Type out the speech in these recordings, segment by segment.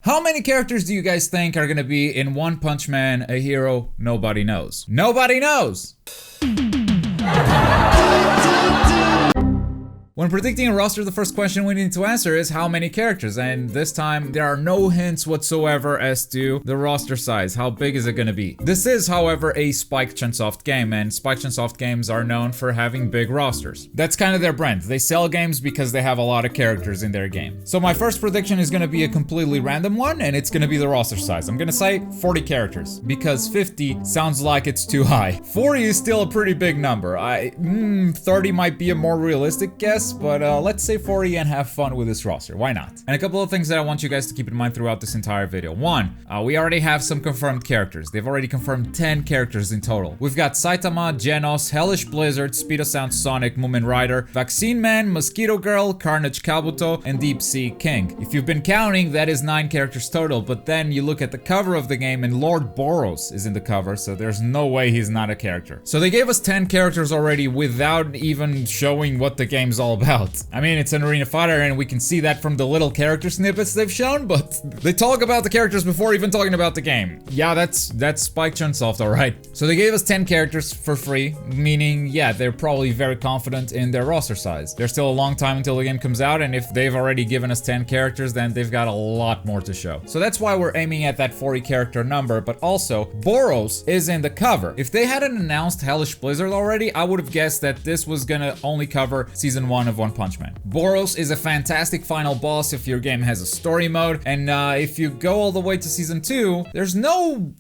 How many characters do you guys think are gonna be in One Punch Man, a hero nobody knows? Nobody knows! When predicting a roster, the first question we need to answer is how many characters, and this time there are no hints whatsoever as to the roster size. How big is it gonna be? This is, however, a Spike Chunsoft game, and Spike Chunsoft games are known for having big rosters. That's kind of their brand. They sell games because they have a lot of characters in their game. So my first prediction is gonna be a completely random one, and it's gonna be the roster size. I'm gonna say 40 characters, because 50 sounds like it's too high. 40 is still a pretty big number. 30 might be a more realistic guess, but let's say 40 and have fun with this roster. Why not? And a couple of things that I want you guys to keep in mind throughout this entire video. One, we already have some confirmed characters. They've already confirmed 10 characters in total. We've got Saitama, Genos, Hellish Blizzard, Speed of Sound Sonic, Moomin Rider, Vaccine Man, Mosquito Girl, Carnage Kabuto, and Deep Sea King. If you've been counting, that is 9 characters total, but then you look at the cover of the game and Lord Boros is in the cover, so there's no way he's not a character. So they gave us 10 characters already without even showing what the game's all about. I mean, it's an arena fighter and we can see that from the little character snippets they've shown, but they talk about the characters before even talking about the game. Yeah, that's Spike Chunsoft, alright. So they gave us 10 characters for free, meaning, yeah, they're probably very confident in their roster size. There's still a long time until the game comes out, and if they've already given us 10 characters, then they've got a lot more to show. So that's why we're aiming at that 40 character number, but also, Boros is in the cover. If they hadn't announced Hellish Blizzard already, I would have guessed that this was gonna only cover Season 1 of One Punch Man. Boros is a fantastic final boss if your game has a story mode, and if you go all the way to Season 2, there's no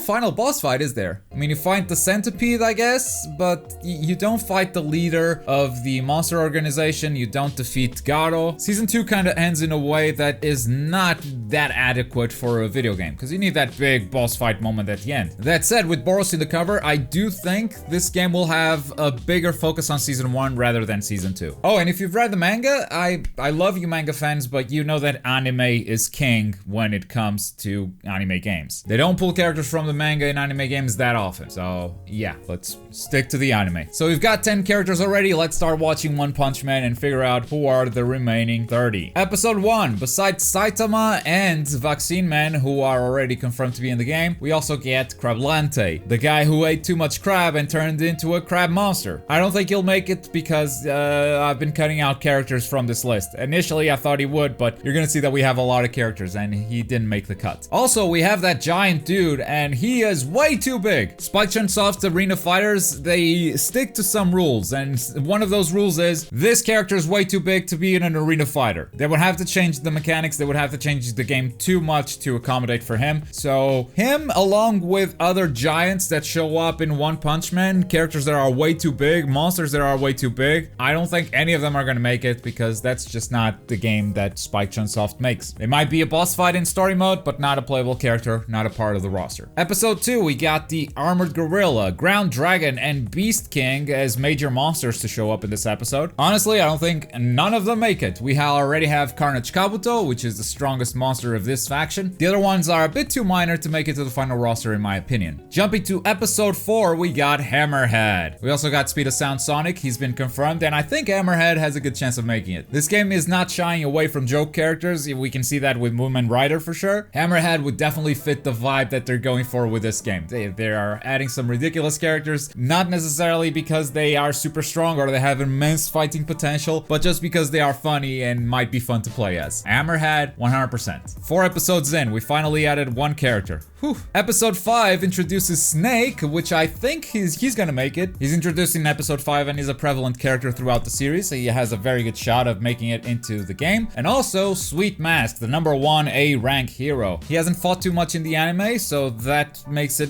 final boss fight, is there? I mean, you fight the Centipede, I guess, but you don't fight the leader of the monster organization, you don't defeat Garo. Season 2 kind of ends in a way that is not that adequate for a video game, because you need that big boss fight moment at the end. That said, with Boros in the cover, I do think this game will have a bigger focus on Season 1 rather than Season 2. Oh, and if you've read the manga, I love you manga fans, but you know that anime is king when it comes to anime games. They don't pull characters from the manga in anime games that often. So yeah, let's stick to the anime. So we've got 10 characters already. Let's start watching One Punch Man and figure out who are the remaining 30. Episode 1, besides Saitama and Vaccine Man, who are already confirmed to be in the game, we also get Crablante, the guy who ate too much crab and turned into a crab monster. I don't think he'll make it because I've been cutting out characters from this list. Initially I thought he would, but you're gonna see that we have a lot of characters and he didn't make the cut. Also, we have that giant dude, and he is way too big. Spike Chunsoft's arena fighters, they stick to some rules, and one of those rules is this character is way too big to be in an arena fighter. They would have to change the mechanics, they would have to change the game too much to accommodate for him. So him, along with other giants that show up in One Punch Man, characters that are way too big, monsters that are way too big, I don't think any of them are gonna make it because that's just not the game that Spike Chunsoft makes. It might be a boss fight in story mode, but not a playable character, not a part of the roster. Episode 2, we got the Armored Gorilla, Ground Dragon, and Beast King as major monsters to show up in this episode. Honestly, I don't think none of them make it. We already have Carnage Kabuto, which is the strongest monster of this faction. The other ones are a bit too minor to make it to the final roster in my opinion. Jumping to episode 4, we got Hammerhead. We also got Speed of Sound Sonic, he's been confirmed, and I think Hammerhead has a good chance of making it. This game is not shying away from joke characters, we can see that with Moomin Rider for sure. Hammerhead would definitely fit the vibe that they're going for with this game. They are adding some ridiculous characters, not necessarily because they are super strong or they have immense fighting potential, but just because they are funny and might be fun to play as. Hammerhead, 100%. 4 episodes in, we finally added 1 character. Whew. Episode 5 introduces Snake, which I think he's gonna make it. He's introduced in episode 5 and is a prevalent character throughout the series, so he has a very good shot of making it into the game. And also, Sweet Mask, the #1 A rank hero. He hasn't fought too much in the anime, so that makes it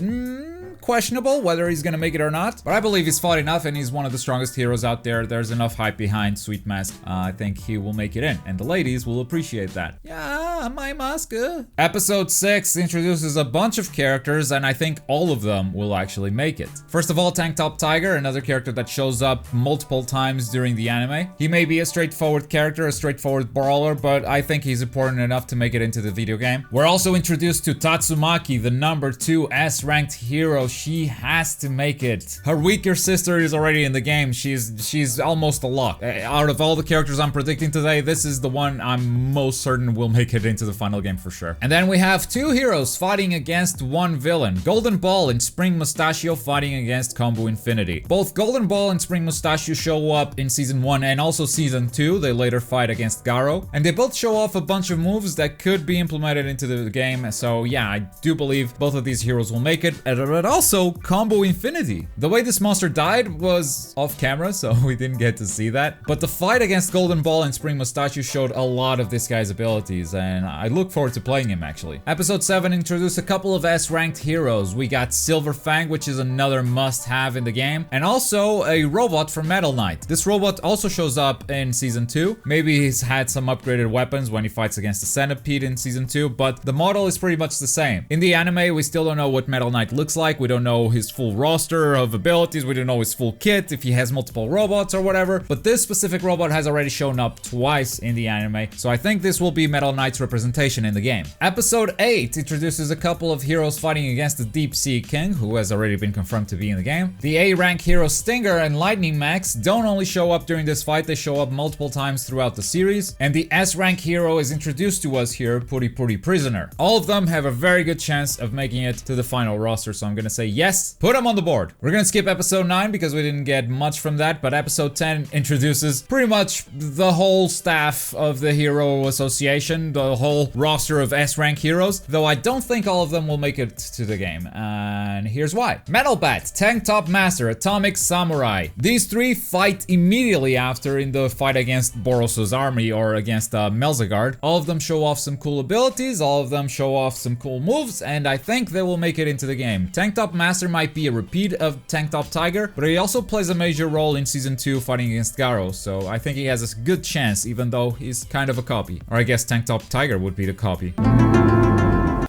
questionable whether he's gonna make it or not, but I believe he's fought enough and he's one of the strongest heroes out there. There's enough hype behind Sweet Mask. I think he will make it in, and the ladies will appreciate that. Yeah, my mask. Episode 6 introduces a bunch of characters, and I think all of them will actually make it. First of all, Tank Top Tiger, another character that shows up multiple times during the anime. He may be a straightforward character, a straightforward brawler, but I think he's important enough to make it into the video game. We're also introduced to Tatsumaki, the #2 S-ranked hero she has to make it. Her weaker sister is already in the game. She's almost a lock. Out of all the characters I'm predicting today, this is the one I'm most certain will make it into the final game for sure. And then we have two heroes fighting against one villain. Golden Ball and Spring Mustachio fighting against Combo Infinity. Both Golden Ball and Spring Mustachio show up in Season 1 and also Season 2. They later fight against Garo. And they both show off a bunch of moves that could be implemented into the game. So yeah, I do believe both of these heroes will make it. But also Combo Infinity. The way this monster died was off camera, so we didn't get to see that. But the fight against Golden Ball and Spring Mustachio showed a lot of this guy's abilities, and I look forward to playing him actually. Episode 7 introduced a couple of S-ranked heroes. We got Silver Fang, which is another must-have in the game, and also a robot from Metal Knight. This robot also shows up in Season 2. Maybe he's had some upgraded weapons when he fights against the Centipede in Season 2, but the model is pretty much the same. In the anime, we still don't know what Metal Knight looks like. We don't know his full roster of abilities. We don't know his full kit, if he has multiple robots or whatever, but this specific robot has already shown up twice in the anime, so I think this will be Metal Knight's representation in the game. Episode 8 introduces a couple of heroes fighting against the Deep Sea King, who has already been confirmed to be in the game. The A-rank heroes Stinger and Lightning Max don't only show up during this fight, they show up multiple times throughout the series. And the S-rank hero is introduced to us here, Puri Puri Prisoner. All of them have a very good chance of making it to the final roster, so I'm gonna say yes, put them on the board. We're gonna skip episode 9 because we didn't get much from that, but episode 10 introduces pretty much the whole staff of the Hero Association, the whole roster of S-rank heroes, though I don't think all of them will make it to the game, and here's why. Metal Bat, Tank Top Master, Atomic Samurai. These three fight immediately after in the fight against Boros's army or against Melser Garde. All of them show off some cool abilities, all of them show off some cool moves, and I think they will make it into the game. Tank Top Master might be a repeat of Tank Top Tiger, but he also plays a major role in Season 2 fighting against Garo, so I think he has a good chance, even though he's kind of a copy. Or I guess Tank Top Tiger would be the copy.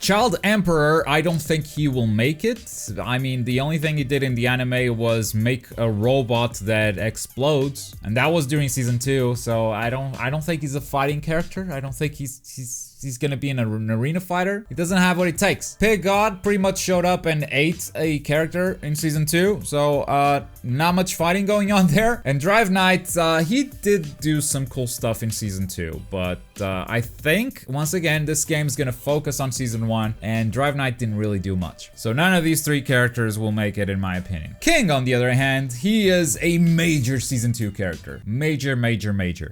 Child Emperor, I don't think he will make it. I mean, the only thing he did in the anime was make a robot that explodes, and that was during Season 2, so I don't think he's a fighting character. I don't think he's gonna be an arena fighter. He doesn't have what it takes. Pig God pretty much showed up and ate a character in Season 2, so not much fighting going on there. And Drive Knight, he did do some cool stuff in Season 2, but I think, once again, this game's gonna focus on Season 1, and Drive Knight didn't really do much. So none of these three characters will make it, in my opinion. King, on the other hand, he is a major Season 2 character. Major.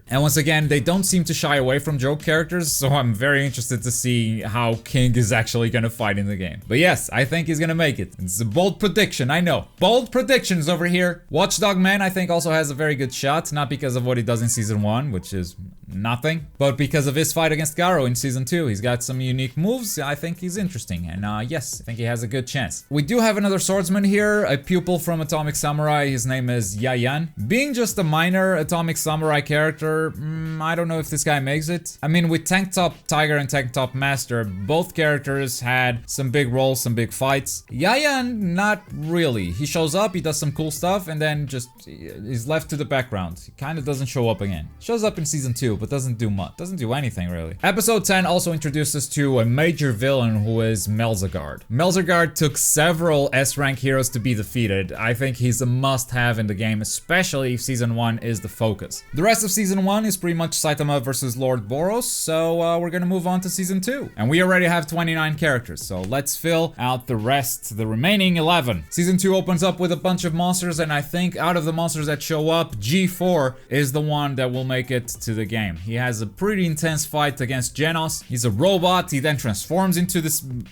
And once again, they don't seem to shy away from joke characters, so I'm very interested to see how King is actually gonna fight in the game. But yes, I think he's gonna make it. It's a bold prediction, I know. Bold predictions over here. Watchdog Man, I think, also has a very good shot, not because of what he does in Season 1, which is nothing, but because of his fight against Garo in Season 2. He's got some unique moves. I think he's interesting, and yes, I think he has a good chance. We do have another swordsman here, a pupil from Atomic Samurai. His name is Yayan. Being just a minor Atomic Samurai character, I don't know if this guy makes it. I mean, with Tank Top Tiger and Tank Top Master, both characters had some big roles, some big fights. Yayan, not really. He shows up, he does some cool stuff, and then just is left to the background. He kind of doesn't show up again. Shows up in Season 2, but doesn't do much. Doesn't do anything, really. Episode 10 also introduces us to a major villain who is Melser Garde. Melser Garde took several S-rank heroes to be defeated. I think he's a must-have in the game, especially if Season 1 is the focus. The rest of Season 1 is pretty much Saitama versus Lord Boros, so we're gonna move on to Season 2. And we already have 29 characters, so let's fill out the remaining 11. Season 2 opens up with a bunch of monsters, and I think out of the monsters that show up, G4 is the one that will make it to the game. He has a pretty intense fight against Genos. He's a robot, he then transforms into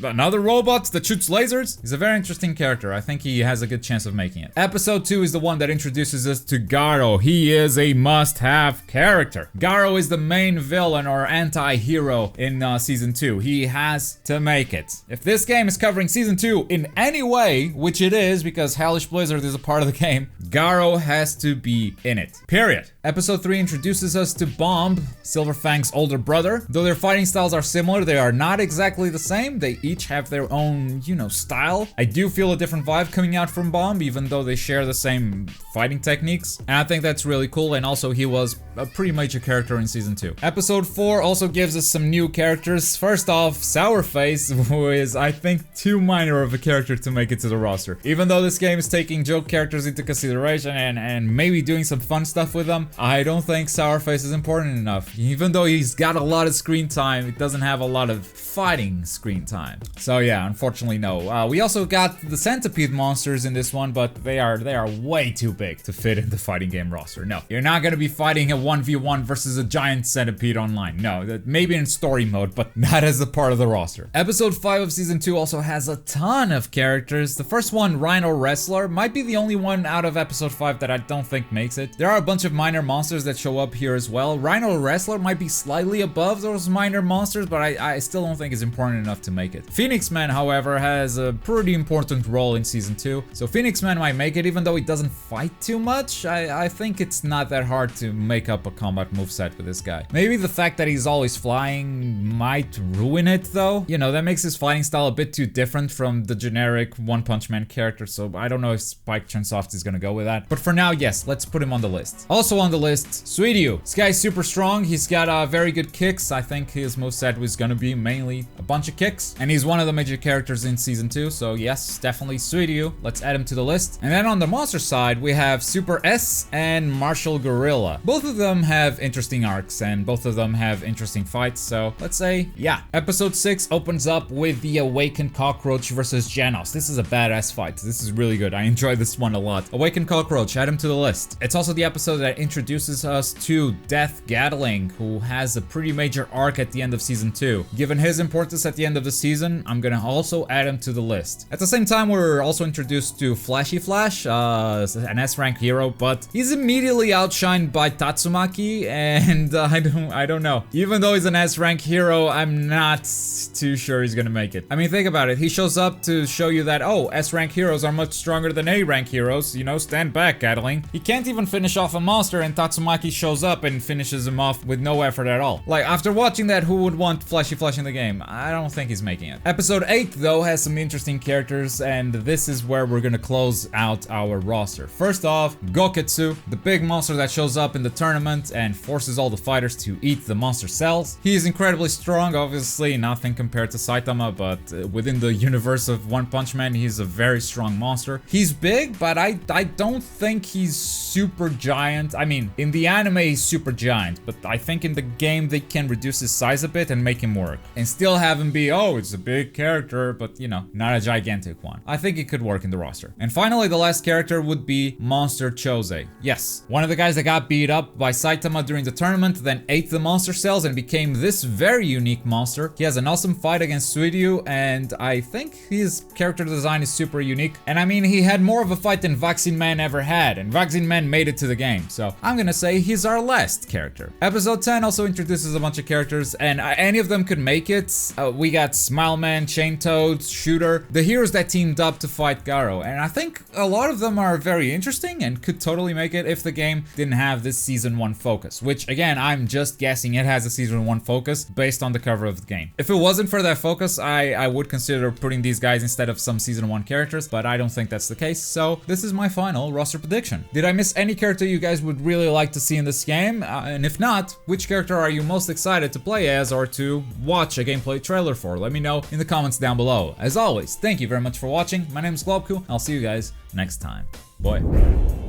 another robot that shoots lasers. He's a very interesting character. I think he has a good chance of making it. Episode 2 is the one that introduces us to Garo. He is a must-have character. Garo is the main villain or anti-hero in Season 2. He has to make it. If this game is covering Season 2 in any way, which it is because Hellish Blizzard is a part of the game, Garo has to be in it. Period. Episode 3 introduces us to Bomb. Bomb, Silver Fang's older brother. Though their fighting styles are similar, they are not exactly the same. They each have their own, style. I do feel a different vibe coming out from Bomb, even though they share the same fighting techniques. And I think that's really cool, and also he was a pretty major character in Season 2. Episode 4 also gives us some new characters. First off, Sourface, who is, I think, too minor of a character to make it to the roster. Even though this game is taking joke characters into consideration and maybe doing some fun stuff with them, I don't think Sourface is important enough. Even though he's got a lot of screen time, it doesn't have a lot of fighting screen time. So yeah, unfortunately no. We also got the Centipede Monsters in this one, but they are way too big to fit in the fighting game roster. No, you're not gonna be fighting a 1v1 versus a giant centipede online. No, maybe in story mode, but not as a part of the roster. Episode 5 of Season 2 also has a ton of characters. The first one, Rhino Wrestler, might be the only one out of Episode 5 that I don't think makes it. There are a bunch of minor monsters that show up here as well. Rhino Wrestler might be slightly above those minor monsters, but I still don't think it's important enough to make it. Phoenix Man, however, has a pretty important role in Season 2, so Phoenix Man might make it even though he doesn't fight too much. I think it's not that hard to make up a combat moveset with this guy. Maybe the fact that he's always flying might ruin it though. That makes his fighting style a bit too different from the generic One Punch Man character, so I don't know if Spike Chunsoft is gonna go with that. But for now, yes, let's put him on the list. Also on the list, Suiryu. This guy's super strong. He's got very good kicks. I think his moveset was gonna be mainly a bunch of kicks, and he's one of the major characters in Season 2, so yes, definitely Suiryu. Let's add him to the list. And then on the monster side, we have Super S and Martial Gorilla. Both of them have interesting arcs, and both of them have interesting fights, so let's say, yeah. Episode 6 opens up with the Awakened Cockroach versus Janos. This is a badass fight. This is really good. I enjoyed this one a lot. Awakened Cockroach, add him to the list. It's also the episode that introduces us to Death Gatling, who has a pretty major arc at the end of Season 2. Given his importance at the end of the season, I'm gonna also add him to the list. At the same time, we're also introduced to Flashy Flash, an S-rank hero, but he's immediately outshined by Tatsumaki, and I don't know. Even though he's an S-rank hero, I'm not too sure he's gonna make it. I mean, think about it. He shows up to show you that, oh, S-rank heroes are much stronger than A-rank heroes. Stand back, Gatling. He can't even finish off a monster, and Tatsumaki shows up and finishes him off with no effort at all. Like, after watching that, who would want Flashy Flash in the game? I don't think he's making it. Episode 8, though, has some interesting characters, and this is where we're gonna close out our roster. First off, Goketsu, the big monster that shows up in the tournament and forces all the fighters to eat the monster cells. He is incredibly strong, obviously nothing compared to Saitama, but within the universe of One Punch Man, he's a very strong monster. He's big, but I don't think he's super giant. I mean, in the anime he's super giant, but I think in the game they can reduce his size a bit and make him work. And still have him be, oh, it's a big character, but not a gigantic one. I think it could work in the roster. And finally, the last character would be Monster Chose. Yes, one of the guys that got beat up by Saitama during the tournament, then ate the monster cells and became this very unique monster. He has an awesome fight against Suiryu, and I think his character design is super unique. And I mean, he had more of a fight than Vaccine Man ever had, and Vaccine Man made it to the game, so I'm gonna say he's our last character. Episode 10 also introduces a bunch of characters, and any of them could make it. We got Smile Man, Chain Toad, Shooter, the heroes that teamed up to fight Garo, and I think a lot of them are very interesting and could totally make it if the game didn't have this Season 1 focus, which again, I'm just guessing it has a Season 1 focus based on the cover of the game. If it wasn't for that focus, I would consider putting these guys instead of some Season 1 characters, but I don't think that's the case, so this is my final roster prediction. Did I miss any character you guys would really like to see in this game? And if not, which character are you most excited to play as or to watch a gameplay trailer for? Let me know in the comments down below. As always, thank you very much for watching. My name is Globku, and I'll see you guys next time. Bye.